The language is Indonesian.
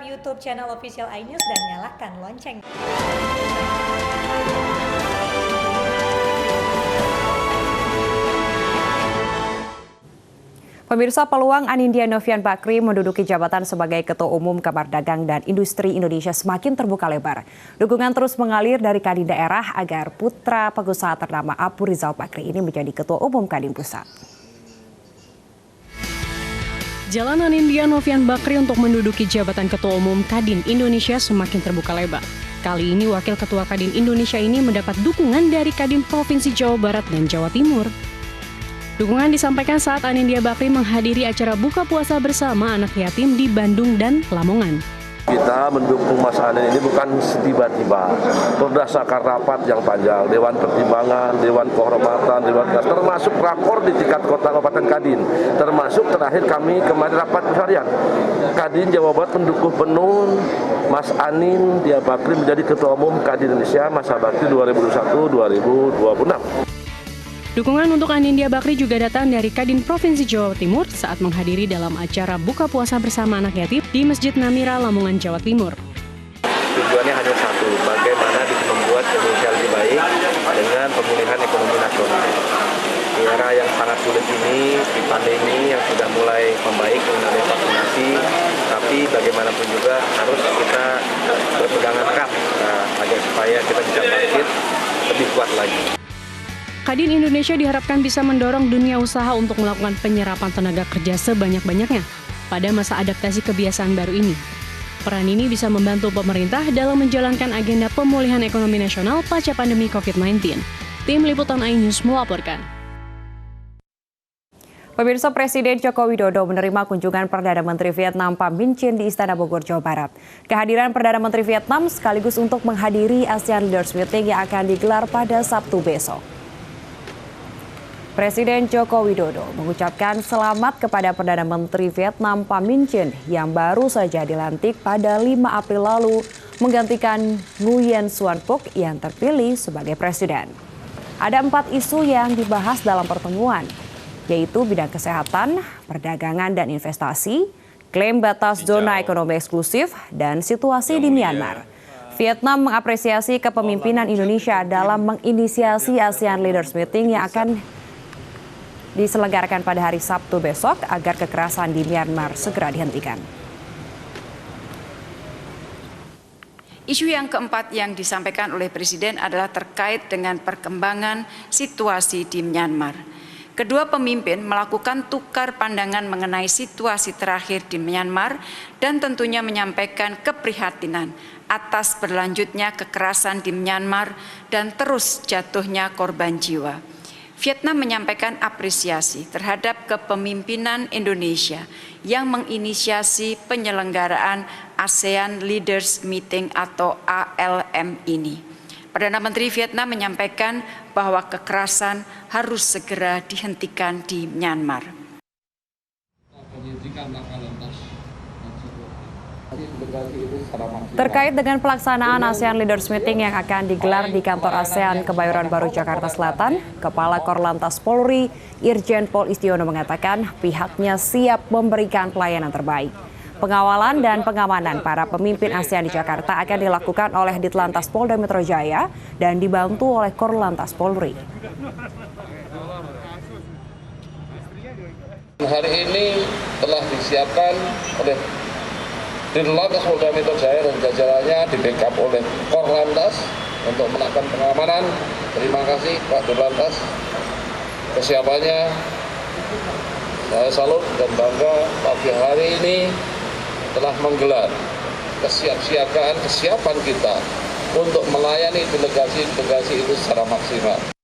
YouTube channel Official iNews dan nyalakan lonceng. Pemirsa, peluang Anindya Novian Bakri menduduki jabatan sebagai Ketua Umum Kamar Dagang dan Industri Indonesia semakin terbuka lebar. Dukungan terus mengalir dari Kadin daerah agar putra pengusaha ternama Abu Rizal Bakri ini menjadi Ketua Umum Kadin Pusat. Jalan Anindya Novian Bakri untuk menduduki jabatan Ketua Umum Kadin Indonesia semakin terbuka lebar. Kali ini Wakil Ketua Kadin Indonesia ini mendapat dukungan dari Kadin Provinsi Jawa Barat dan Jawa Timur. Dukungan disampaikan saat Anindya Bakri menghadiri acara buka puasa bersama anak yatim di Bandung dan Lamongan. Kita mendukung Mas Anin ini bukan tiba-tiba, berdasarkan rapat yang panjang, Dewan Pertimbangan, Dewan Kehormatan, Dewan Kas, termasuk rakor di tingkat kota kabupaten Kadin, termasuk terakhir kami kemarin rapat harian. Kadin Jawa Barat mendukung penuh Mas Anindya Bakri menjadi Ketua Umum Kadin Indonesia masa bakti 2021-2026. Dukungan untuk Anindya Bakri juga datang dari Kadin Provinsi Jawa Timur saat menghadiri dalam acara buka puasa bersama anak yatim di Masjid Namira, Lamongan, Jawa Timur. Tujuannya hanya satu, bagaimana bisa membuat Indonesia lebih baik dengan pemulihan ekonomi nasional. Di era yang sangat sulit ini, di pandemi yang sudah mulai membaik dengan vaksinasi, tapi bagaimanapun juga harus kita berpegangan erat agar supaya kita bisa bangkit lebih kuat lagi. Kadin Indonesia diharapkan bisa mendorong dunia usaha untuk melakukan penyerapan tenaga kerja sebanyak-banyaknya pada masa adaptasi kebiasaan baru ini. Peran ini bisa membantu pemerintah dalam menjalankan agenda pemulihan ekonomi nasional pasca pandemi COVID-19. Tim Liputan iNews melaporkan. Pemirsa, Presiden Joko Widodo menerima kunjungan Perdana Menteri Vietnam Pham Minh Chinh di Istana Bogor, Jawa Barat. Kehadiran Perdana Menteri Vietnam sekaligus untuk menghadiri ASEAN Leaders Meeting yang akan digelar pada Sabtu besok. Presiden Joko Widodo mengucapkan selamat kepada Perdana Menteri Vietnam Pham Minh Chinh yang baru saja dilantik pada 5 April lalu menggantikan Nguyen Xuan Phuc yang terpilih sebagai presiden. Ada 4 isu yang dibahas dalam pertemuan, yaitu bidang kesehatan, perdagangan dan investasi, klaim batas zona ekonomi eksklusif, dan situasi di Myanmar. Vietnam mengapresiasi kepemimpinan Indonesia dalam menginisiasi ASEAN Leaders Meeting yang akan diselenggarakan pada hari Sabtu besok agar kekerasan di Myanmar segera dihentikan. Isu yang keempat yang disampaikan oleh Presiden adalah terkait dengan perkembangan situasi di Myanmar. Kedua pemimpin melakukan tukar pandangan mengenai situasi terakhir di Myanmar dan tentunya menyampaikan keprihatinan atas berlanjutnya kekerasan di Myanmar dan terus jatuhnya korban jiwa. Vietnam menyampaikan apresiasi terhadap kepemimpinan Indonesia yang menginisiasi penyelenggaraan ASEAN Leaders Meeting atau ALM ini. Perdana Menteri Vietnam menyampaikan bahwa kekerasan harus segera dihentikan di Myanmar. Terkait dengan pelaksanaan ASEAN Leaders Meeting yang akan digelar di kantor ASEAN Kebayoran Baru, Jakarta Selatan, Kepala Korlantas Polri, Irjen Pol Istiono mengatakan pihaknya siap memberikan pelayanan terbaik. Pengawalan dan pengamanan para pemimpin ASEAN di Jakarta akan dilakukan oleh Ditlantas Polda Metro Jaya dan dibantu oleh Korlantas Polri. Hari ini telah disiapkan oleh Ditlantas Polda Metro Jaya dan jajarannya di backup oleh Korlantas untuk melakukan pengamanan. Terima kasih Pak Ditlantas. Kesiapannya saya salut dan bangga pagi hari ini telah menggelar kesiapan kita untuk melayani delegasi-delegasi itu secara maksimal.